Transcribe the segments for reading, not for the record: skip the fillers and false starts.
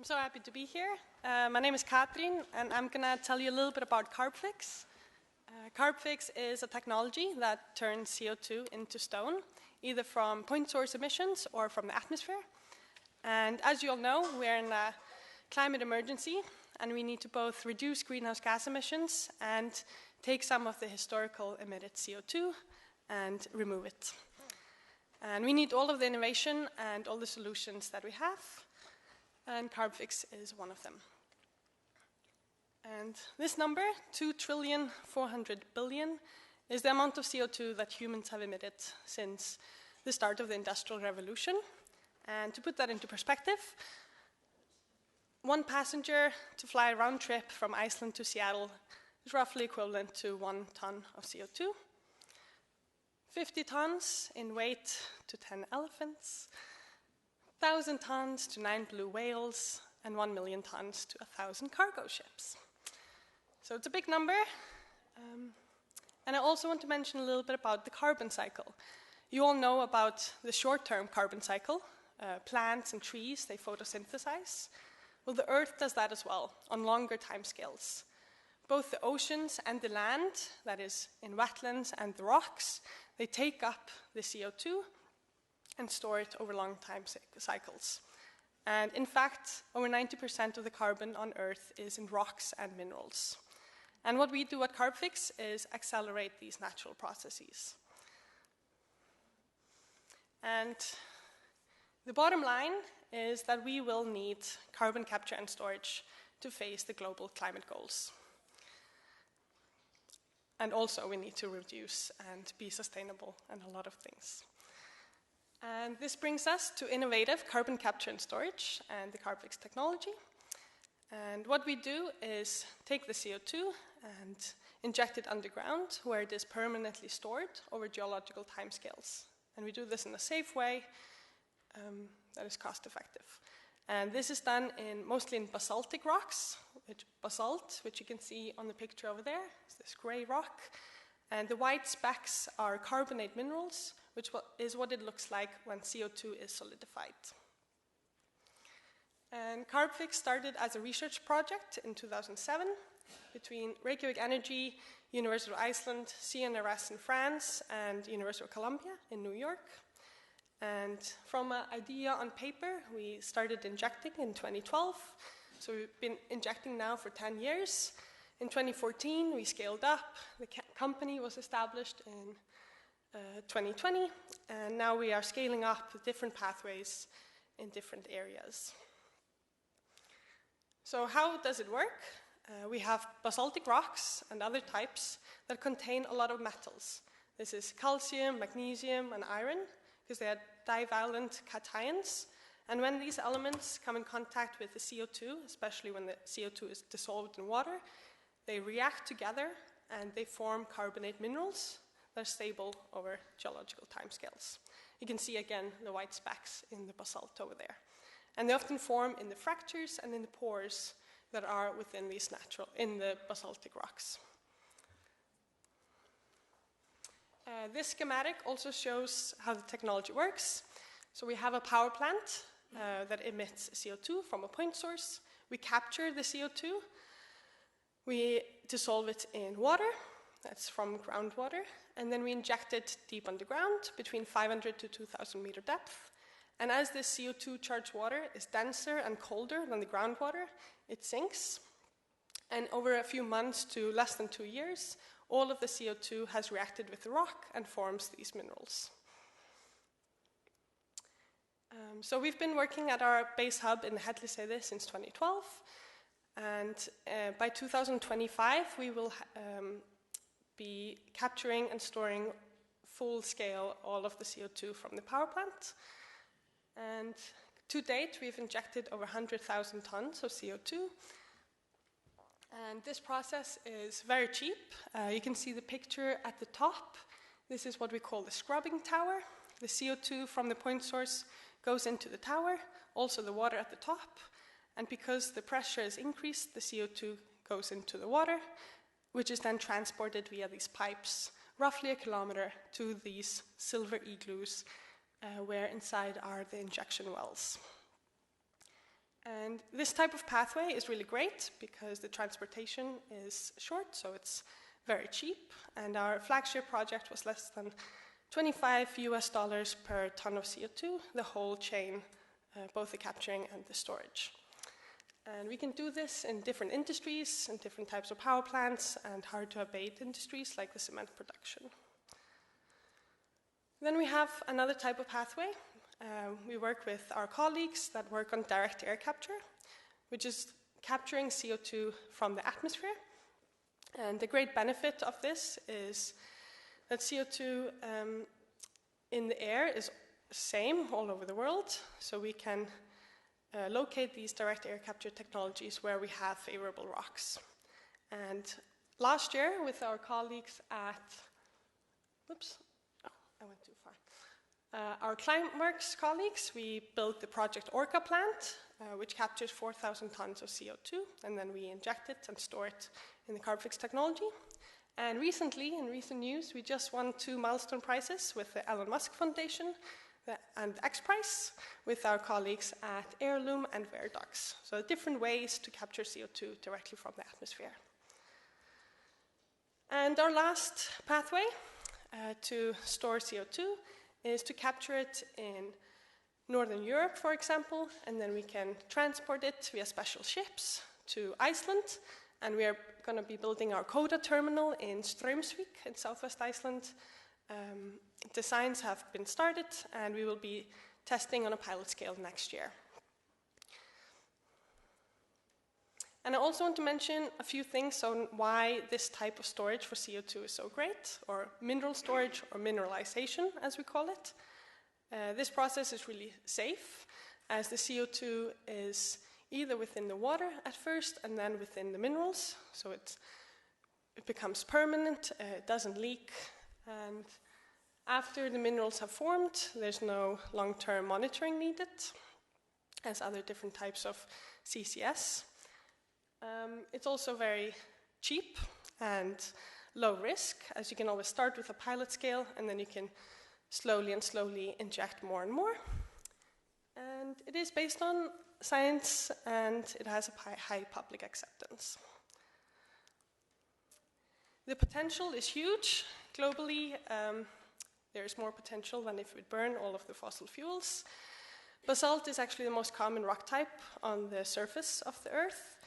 I'm so happy to be here. My name is Katrin, and I'm going to tell you a little bit about Carbfix. Carbfix is a technology that turns CO2 into stone, either from point source emissions or from the atmosphere. And as you all know, we're in a climate emergency, and we need to both reduce greenhouse gas emissions and take some of the historical emitted CO2 and remove it. And we need all of the innovation and all the solutions that we have, and Carbfix is one of them. And this number, 2,400,000,000,000, is the amount of CO2 that humans have emitted since the start of the Industrial Revolution. And to put that into perspective, one passenger to fly a round trip from Iceland to Seattle is roughly equivalent to 1 ton of CO2. 50 tons in weight to 10 elephants, 1,000 tons to 9 blue whales, and 1,000,000 tons to 1,000 cargo ships. So it's a big number. And I also want to mention a little bit about the carbon cycle. You all know about the short-term carbon cycle. Plants and trees, they photosynthesize. Well, the Earth does that as well, on longer timescales. Both the oceans and the land, that is in wetlands and the rocks, they take up the CO2 and store it over long time cycles. And in fact, over 90% of the carbon on Earth is in rocks and minerals. And what we do at Carbfix is accelerate these natural processes. And the bottom line is that we will need carbon capture and storage to face the global climate goals. And also we need to reduce and be sustainable and a lot of things. And this brings us to innovative carbon capture and storage and the Carbfix technology. And what we do is take the CO2 and inject it underground where it is permanently stored over geological timescales. And we do this in a safe way that is cost effective. And this is done mostly in basaltic rocks, basalt, which you can see on the picture over there. It's this gray rock. And the white specks are carbonate minerals, which is what it looks like when CO2 is solidified. And Carbfix started as a research project in 2007 between Reykjavik Energy, University of Iceland, CNRS in France, and University of Columbia in New York. And from an idea on paper, we started injecting in 2012. So we've been injecting now for 10 years. In 2014, we scaled up. The company was established in 2020. And now we are scaling up with different pathways in different areas. So how does it work? We have basaltic rocks and other types that contain a lot of metals. This is calcium, magnesium, and iron, because they are divalent cations. And when these elements come in contact with the CO2, especially when the CO2 is dissolved in water, they react together and they form carbonate minerals that are stable over geological timescales. You can see again the white specks in the basalt over there. And they often form in the fractures and in the pores that are within these in the basaltic rocks. This schematic also shows how the technology works. So we have a power plant that emits CO2 from a point source. We capture the CO2. We dissolve it in water. That's from groundwater. And then we inject it deep underground between 500 to 2,000 meter depth. And as this CO2 charged water is denser and colder than the groundwater, it sinks. And over a few months to less than 2 years, all of the CO2 has reacted with the rock and forms these minerals. So we've been working at our base hub in Helliseiði since 2012. And by 2025, we will be capturing and storing full scale all of the CO2 from the power plant. And to date, we've injected over 100,000 tons of CO2. And this process is very cheap. You can see the picture at the top. This is what we call the scrubbing tower. The CO2 from the point source goes into the tower, also the water at the top. And because the pressure is increased, the CO2 goes into the water, which is then transported via these pipes, roughly a kilometer, to these silver igloos, where inside are the injection wells. And this type of pathway is really great because the transportation is short, so it's very cheap. And our flagship project was less than $25 per ton of CO2, the whole chain, both the capturing and the storage. And we can do this in different industries and different types of power plants and hard-to-abate industries like the cement production. Then we have another type of pathway. We work with our colleagues that work on direct air capture, which is capturing CO2 from the atmosphere. And the great benefit of this is that CO2 in the air is the same all over the world, so we can locate these direct air capture technologies where we have favorable rocks. And last year, with our colleagues at, I went too far. Our ClimateWorks colleagues, we built the Project Orca plant, which captures 4,000 tons of CO2, and then we inject it and store it in the Carbfix technology. And recently, in recent news, we just won 2 milestone prizes with the Elon Musk Foundation and X Prize with our colleagues at Heirloom and Veridox. So different ways to capture CO2 directly from the atmosphere. And our last pathway to store CO2 is to capture it in Northern Europe, for example, and then we can transport it via special ships to Iceland. And we are going to be building our CO₂ terminal in Straumsvík in southwest Iceland. Designs have been started, and we will be testing on a pilot scale next year. And I also want to mention a few things on why this type of storage for CO2 is so great, or mineral storage, or mineralization, as we call it. This process is really safe, as the CO2 is either within the water at first, and then within the minerals, so it becomes permanent, it doesn't leak, and after the minerals have formed, there's no long-term monitoring needed, as other different types of CCS. It's also very cheap and low risk, as you can always start with a pilot scale, and then you can slowly inject more and more. And it is based on science, and it has a high public acceptance. The potential is huge. Globally, there's more potential than if we burn all of the fossil fuels. Basalt is actually the most common rock type on the surface of the Earth.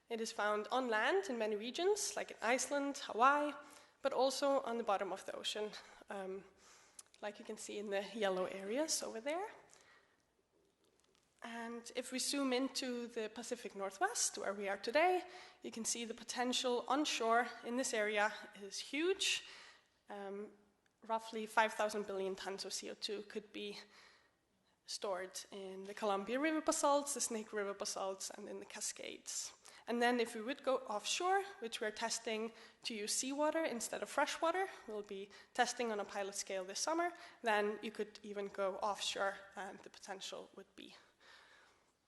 It is found on land in many regions, like in Iceland, Hawaii, but also on the bottom of the ocean, like you can see in the yellow areas over there. And if we zoom into the Pacific Northwest, where we are today, you can see the potential onshore in this area is huge. Roughly 5,000 billion tons of CO2 could be stored in the Columbia River basalts, the Snake River basalts, and in the Cascades. And then if we would go offshore, which we're testing to use seawater instead of fresh water, we'll be testing on a pilot scale this summer, then you could even go offshore and the potential would be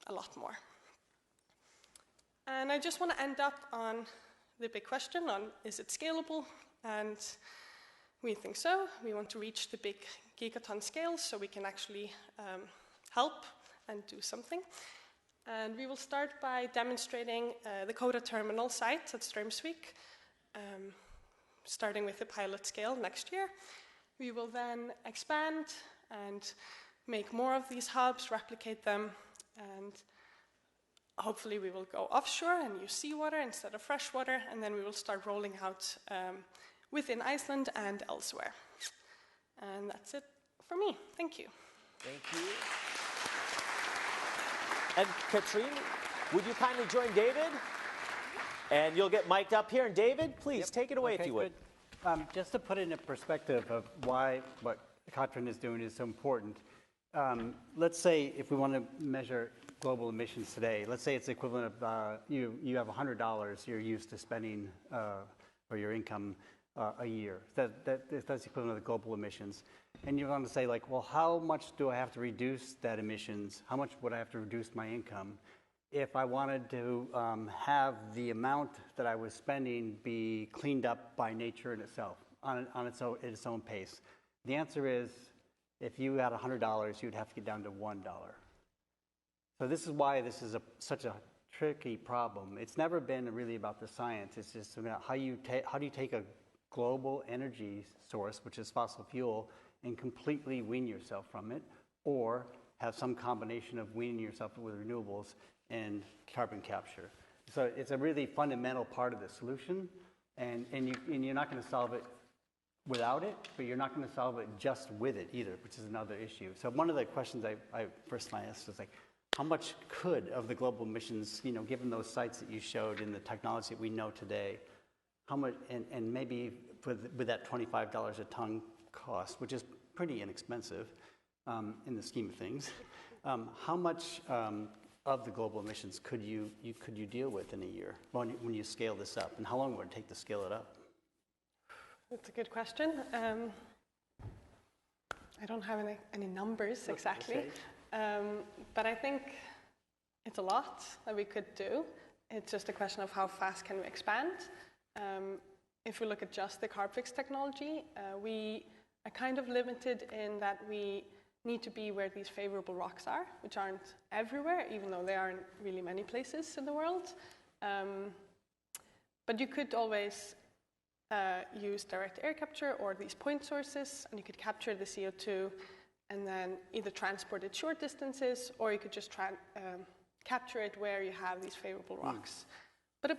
a lot more. And I just want to end up on the big question on, is it scalable? And we think so. We want to reach the big gigaton scales so we can actually help and do something. And we will start by demonstrating the CO₂ terminal site at Straumsvík, starting with the pilot scale next year. We will then expand and make more of these hubs, replicate them, and hopefully we will go offshore and use seawater instead of fresh water, and then we will start rolling out within Iceland and elsewhere. And that's it for me. Thank you. Thank you. And Katrin, would you kindly join David? And you'll get mic'd up here. And David, please take it away if you would. Just to put it in perspective of why what Katrin is doing is so important. Let's say if we want to measure global emissions today, let's say it's the equivalent of you have $100 you're used to spending for your income a year. That's the equivalent of the global emissions. And you want to say, like, well, how much do I have to reduce that emissions? How much would I have to reduce my income if I wanted to have the amount that I was spending be cleaned up by nature in itself, on its own pace? The answer is, if you had $100, you'd have to get down to $1. So this is why this is such a tricky problem. It's never been really about the science. It's just about how do you take a global energy source, which is fossil fuel, and completely wean yourself from it, or have some combination of weaning yourself with renewables and carbon capture. So it's a really fundamental part of the solution, and you're not going to solve it without it, but you're not going to solve it just with it either, which is another issue. So one of the questions I first asked was like, how much could of the global emissions, given those sites that you showed in the technology that we know today, how much, and maybe with that $25 a ton cost, which is pretty inexpensive in the scheme of things, how much of the global emissions could you deal with in a year when you scale this up, and how long would it take to scale it up? That's a good question. I don't have any numbers exactly, but I think it's a lot that we could do. It's just a question of how fast can we expand. If we look at just the Carbfix technology, we are kind of limited in that we need to be where these favorable rocks are, which aren't everywhere, even though they are in really many places in the world. But you could always use direct air capture or these point sources, and you could capture the CO2 and then either transport it short distances, or you could just capture it where you have these favorable rocks. But a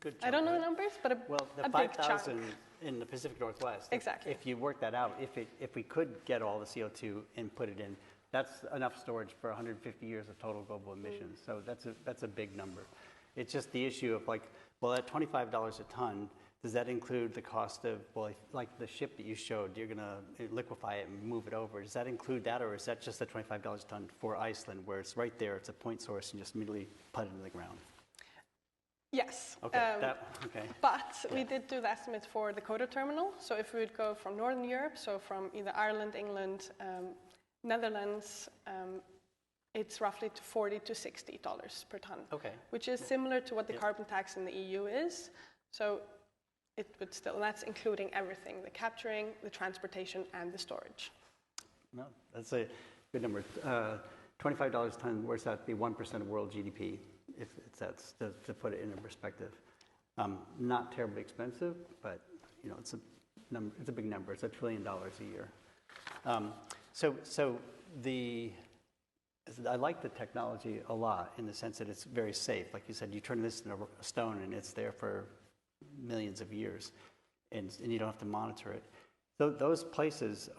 good chunk, I don't know the numbers, but a the big chunk. 5,000 in the Pacific Northwest. Exactly. If you work that out, if we could get all the CO2 and put it in, that's enough storage for 150 years of total global emissions. So that's a big number. It's just the issue of at $25 a ton, does that include the cost of, like the ship that you showed, you're going to liquefy it and move it over. Does that include that, or is that just the $25 a ton for Iceland, where it's right there, it's a point source, and just immediately put it into the ground? Yes. Okay. But we did do the estimates for the CO₂ terminal. So if we would go from Northern Europe, so from either Ireland, England, Netherlands, it's roughly to $40 to $60 per ton. Okay. Which is similar to what the carbon tax in the EU is. So it would still, that's including everything, the capturing, the transportation, and the storage. No, that's a good number. $25 a ton works out to be 1% of world GDP, if that's to put it into perspective. Not terribly expensive, but it's a big number. It's $1 trillion a year. I like the technology a lot in the sense that it's very safe. Like you said, you turn this into a stone and it's there for millions of years, and you don't have to monitor it. So those places,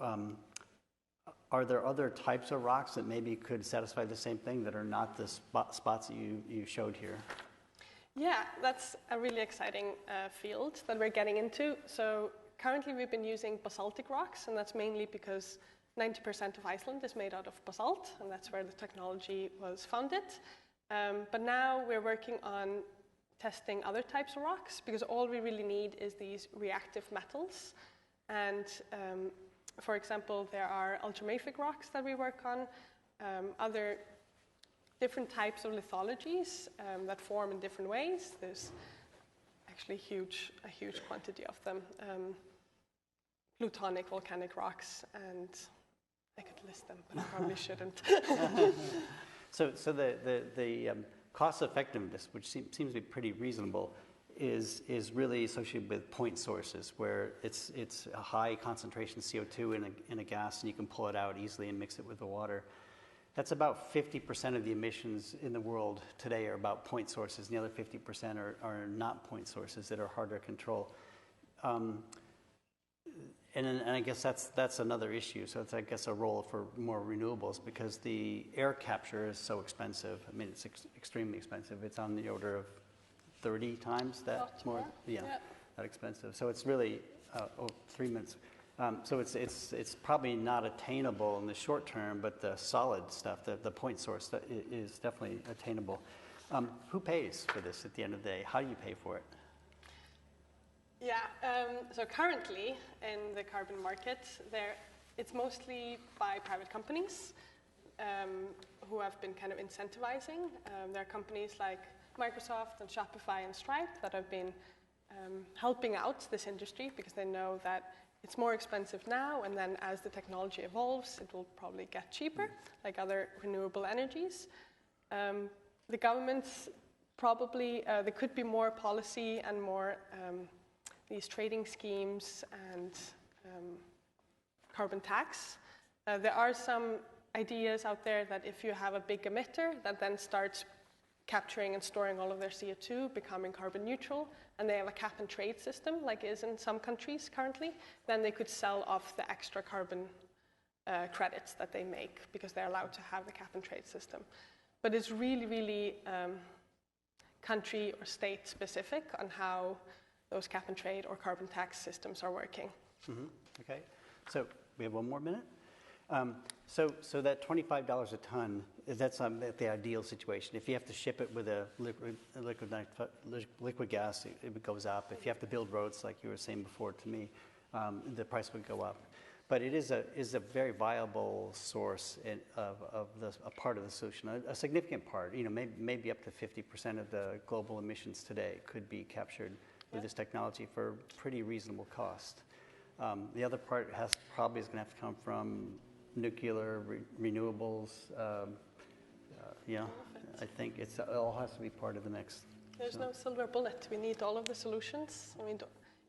are there other types of rocks that maybe could satisfy the same thing that are not the spots that you showed here? Yeah, that's a really exciting field that we're getting into. So currently we've been using basaltic rocks, and that's mainly because 90% of Iceland is made out of basalt, and that's where the technology was founded. But now we're working on testing other types of rocks, because all we really need is these reactive metals. And for example, there are ultramafic rocks that we work on, other different types of lithologies that form in different ways. There's actually a huge quantity of them. Plutonic volcanic rocks, and I could list them, but I probably shouldn't. So the cost effectiveness, which seems to be pretty reasonable, is really associated with point sources, where it's a high concentration CO2 in a gas, and you can pull it out easily and mix it with the water. That's about 50% of the emissions in the world today are about point sources, and the other 50% are not point sources that are harder to control. And I guess that's another issue. So it's, I guess, a role for more renewables, because the air capture is so expensive. I mean, it's extremely expensive. It's on the order of 30 times that more. Yeah, that expensive. So it's really 3 minutes. So it's probably not attainable in the short term, but the solid stuff, the point source, is definitely attainable. Who pays for this at the end of the day? How do you pay for it? Yeah, so currently in the carbon market, it's mostly by private companies who have been kind of incentivizing. There are companies like Microsoft and Shopify and Stripe that have been helping out this industry, because they know that it's more expensive now, and then as the technology evolves, it will probably get cheaper, like other renewable energies. The governments probably, there could be more policy and more these trading schemes and carbon tax. There are some ideas out there that if you have a big emitter that then starts capturing and storing all of their CO2, becoming carbon neutral, and they have a cap and trade system like is in some countries currently, then they could sell off the extra carbon credits that they make because they're allowed to have the cap and trade system. But it's really, really country or state specific on how those cap and trade or carbon tax systems are working. Mm-hmm. Okay, so we have 1 more minute. So that $25 a ton, that's the ideal situation. If you have to ship it with a liquid gas, it goes up. If you have to build roads, like you were saying before to me, the price would go up. But it is a very viable source of a part of the solution, a significant part. You know, maybe up to 50% of the global emissions today could be captured with this technology for pretty reasonable cost. The other part probably is going to have to come from nuclear, renewables. Yeah, I think it all has to be part of the mix. There's no silver bullet. We need all of the solutions, and we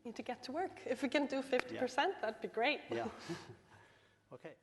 need to get to work. If we can do 50%, that'd be great. Yeah. Okay.